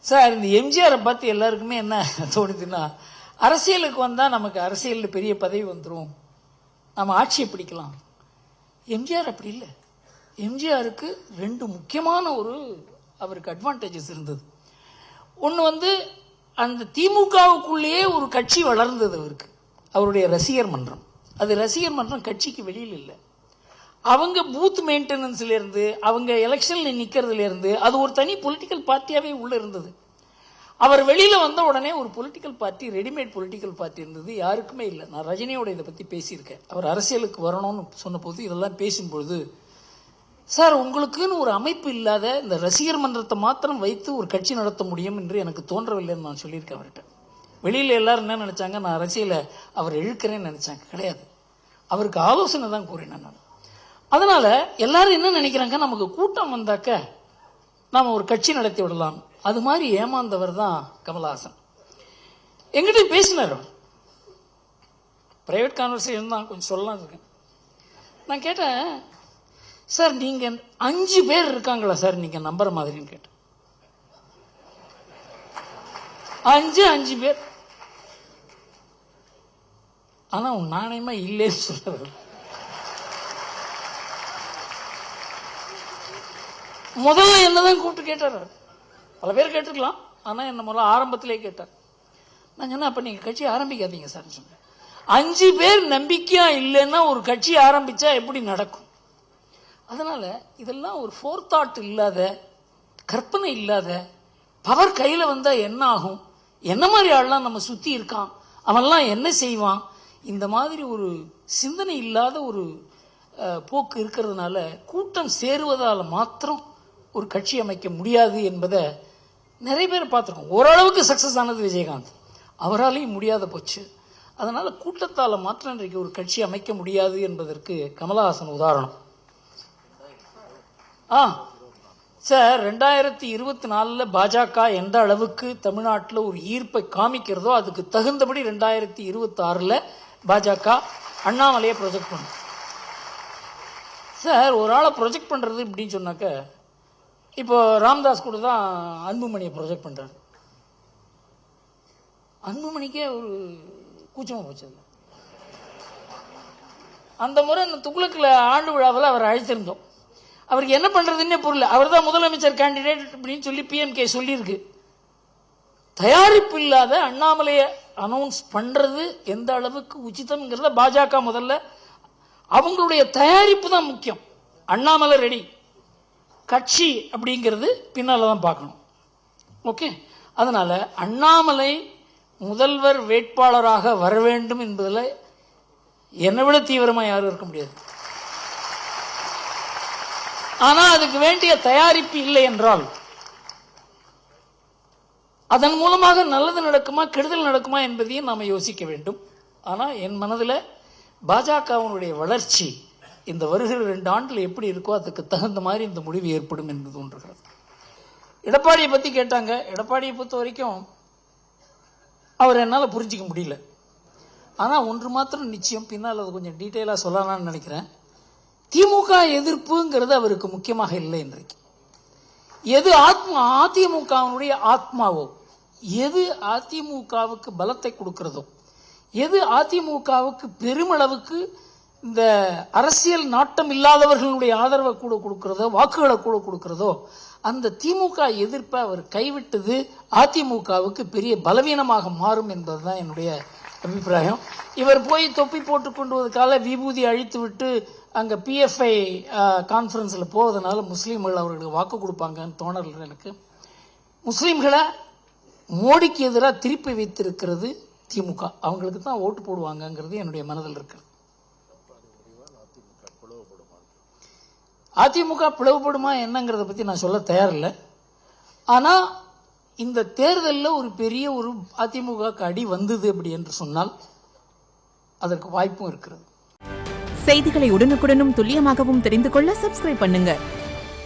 Sir இந்த எம்ஜிஆரை பார்த்து எல்லாருக்குமே என்ன தோணுதுன்னா, அரசியலுக்கு வந்தால் நமக்கு அரசியலில் பெரிய பதவி வந்துடும், நம்ம ஆட்சியை பிடிக்கலாம். எம்ஜிஆர் அப்படி இல்லை. எம்ஜிஆருக்கு ரெண்டு முக்கியமான அவருக்கு அட்வான்டேஜஸ் இருந்தது. ஒன்று அந்த திமுகவுக்குள்ளேயே ஒரு கட்சி வளர்ந்தது அவருக்கு, அவருடைய ரசிகர் மன்றம். அது ரசிகர் மன்றம் கட்சிக்கு வெளியில் இல்லை. அவங்க பூத் மெயின்டெனன்ஸ்லேருந்து அவங்க எலெக்ஷனில் நிற்கிறதுலேருந்து அது ஒரு தனி பொலிட்டிக்கல் பார்ட்டியாகவே உள்ளே இருந்தது. அவர் வெளியில் வந்த உடனே ஒரு political party, readymade political party இருந்தது, யாருக்குமே இல்லை. நான் ரஜினியோட இதை பற்றி பேசியிருக்கேன். அவர் அரசியலுக்கு வரணும்னு சொன்னபோது இதெல்லாம் பேசும்பொழுது, சார் உங்களுக்குன்னு ஒரு அமைப்பு இல்லாத இந்த ரசிகர் மன்றத்தை மாத்திரம் வைத்து ஒரு கட்சி நடத்த முடியும் என்று எனக்கு தோன்றவில்லைன்னு நான் சொல்லியிருக்கேன் அவர்கிட்ட. வெளியில் எல்லாரும் என்ன நினச்சாங்க, நான் அரசியலை அவர் இழுக்கிறேன்னு நினச்சாங்க. கிடையாது, அவருக்கு ஆலோசனை தான் கூறினேன் நான். அதனால எல்லாரும் என்ன நினைக்கிறாங்க, நமக்கு கூட்டம் வந்தாக்க நாம ஒரு கட்சி நடத்தி விடலாம். அது மாதிரி ஏமாந்தவர் தான் கமலஹாசன். எங்கிட்ட பேசினார், பிரைவேட் கான்வர்சேஷன் தான், கொஞ்சம் சொல்லலாம் இருக்கேன். நான் கேட்டேன், சார் நீங்க 5 பேர் இருக்காங்களா சார் நீங்க நம்புற மாதிரின்னு கேட்டேன். 5 பேர். ஆனா உன் நாணயமா இல்லைன்னு சொல்றாரு. முதல்ல என்னதான் கூப்பிட்டு கேட்டார். பல பேர் கேட்டுக்கலாம், ஆனால் என்ன முதல்ல ஆரம்பத்திலே கேட்டார். நான் சொன்னேன், அப்போ நீங்கள் கட்சி ஆரம்பிக்காதீங்க சார் சொன்னேன். 5 பேர் நம்பிக்கையா இல்லைன்னா ஒரு கட்சி ஆரம்பிச்சா எப்படி நடக்கும்? அதனால இதெல்லாம் ஒரு ஃபோர்தாட் இல்லாத, கற்பனை இல்லாத, பவர் கையில் வந்தால் என்ன ஆகும், என்ன மாதிரி ஆள்லாம் நம்ம சுற்றி இருக்கான், அவன்லாம் என்ன செய்வான், இந்த மாதிரி ஒரு சிந்தனை இல்லாத ஒரு போக்கு இருக்கிறதுனால கூட்டம் சேருவதால் மாத்திரம் ஒரு கட்சி அமைக்க முடியாது என்பதை நிறைய பேர் பார்த்துருக்கோம். ஓரளவுக்கு சக்சஸ் ஆனது விஜயகாந்த், அவராலையும் முடியாத போச்சு. அதனால கூட்டத்தால் மாத்திரம் இன்றைக்கு ஒரு கட்சி அமைக்க முடியாது என்பதற்கு கமலஹாசன் உதாரணம். சார் 2024 பாஜக எந்த அளவுக்கு தமிழ்நாட்டில் ஒரு ஈர்ப்பை காமிக்கிறதோ அதுக்கு தகுந்தபடி 2026 பாஜக அண்ணாமலையை ப்ரொஜெக்ட் பண்ணும். சார் ஒரு ஆளை ப்ரொஜெக்ட் பண்ணுறது இப்படின்னு சொன்னாக்க, இப்போ ராம்தாஸ் கூட தான் அன்புமணியை ப்ரொஜெக்ட் பண்ணுறாரு. அன்புமணிக்கே ஒரு கூச்சமாக போச்சு. அந்த முறை இந்த துக்ளக்கில் ஆண்டு விழாவில் அவர் அழைத்திருந்தோம். அவருக்கு என்ன பண்ணுறதுன்னே புரியல. அவர் தான் முதலமைச்சர் கேண்டிடேட் அப்படின்னு சொல்லி பிஎம்கே சொல்லியிருக்கு. தயாரிப்பு இல்லாத அண்ணாமலையை அனௌன்ஸ் பண்ணுறது எந்த அளவுக்கு உச்சிதம்ங்கிறத பாஜக முதல்ல, அவங்களுடைய தயாரிப்பு தான் முக்கியம். அண்ணாமலை ரெடி, கட்சி அப்படிங்கிறது பின்னால் தான் பார்க்கணும். ஓகே, அதனால அண்ணாமலை முதல்வர் வேட்பாளராக வர வேண்டும் என்பதில் என்னை விட தீவிரமாக யாரும் இருக்க முடியாது. ஆனால் அதுக்கு வேண்டிய தயாரிப்பு இல்லை என்றால் அதன் மூலமாக நல்லது நடக்குமா கெடுதல் நடக்குமா என்பதையும் நாம் யோசிக்க வேண்டும். ஆனால் என் மனதில் பாஜகவினுடைய வளர்ச்சி இந்த வருகிற 2 ஆண்டுகள் எப்படி இருக்கோ அதுக்கு தகுந்த மாதிரி இந்த முடிவு ஏற்படும் என்று தோன்றுகிறது. எடப்பாடியை பற்றி கேட்டாங்க. எடப்பாடியை பொறுத்த வரைக்கும் அவர் என்னால் புரிஞ்சிக்க முடியல. ஆனால் ஒன்று மாத்திரம் நிச்சயம், பின்னால் அது கொஞ்சம் டீட்டெயிலாக சொல்லலாம்னு நினைக்கிறேன். திமுக எதிர்ப்புங்கிறது அவருக்கு முக்கியமாக இல்லை. இன்றைக்கு எது அதிமுகவினுடைய ஆத்மாவோ, எது அதிமுகவுக்கு பலத்தை கொடுக்கிறதோ, எது அதிமுகவுக்கு பெருமளவுக்கு இந்த அரசியல் நாட்டம் இல்லாதவர்களுடைய ஆதரவை கூட கொடுக்கிறதோ, வாக்குகளை கூட கொடுக்கிறதோ, அந்த திமுக எதிர்ப்பை அவர் கைவிட்டது அதிமுகவுக்கு பெரிய பலவீனமாக மாறும் என்பதுதான் என்னுடைய அபிப்பிராயம். இவர் போய் தொப்பி போட்டு கொண்டு வந்ததுக்கால விபூதி அழித்து விட்டு அங்கே பிஎஃப்ஐ கான்ஃபரன்ஸில் போவதனால முஸ்லீம்கள் அவர்களுக்கு வாக்கு கொடுப்பாங்கன்னு தோணல எனக்கு. முஸ்லீம்களை மோடிக்கு எதிராக திருப்பி வைத்திருக்கிறது திமுக, அவங்களுக்கு தான் ஓட்டு போடுவாங்கங்கிறது என்னுடைய மனதில் இருக்கிறது. அதிமுக பிளவுபடுமா என்னங்கிறத பற்றி நான் சொல்ல தயாரில்லை. ஆனால் இந்த தேர்தலில் ஒரு பெரிய அதிமுக அடி வந்தது அப்படி என்று சொன்னால் அதற்கு வாய்ப்பும் இருக்கிறது. செய்திகளை உடனுக்குடனும் துல்லியமாகவும் தெரிந்து கொள்ள சப்ஸ்கிரைப் பண்ணுங்க.